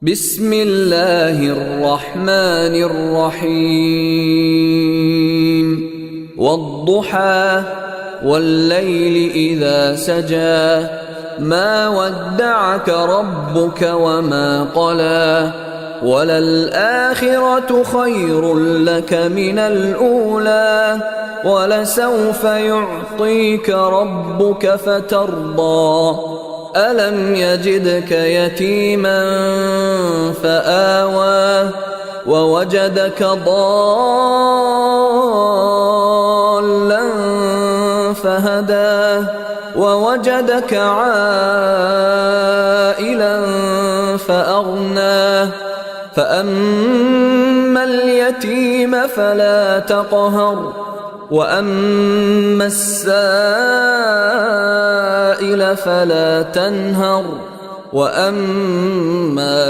بسم الله الرحمن الرحيم والضحى والليل إذا سجى ما ودعك ربك وما قلى وللآخرة خير لك من الأولى ولسوف يعطيك ربك فترضى ألم يجدك يتيما فآوى ووجدك ضالا فهدى ووجدك عائلا فأغنى فأما اليتيم فلا تقهر وأما السائل فلا تنهر وأما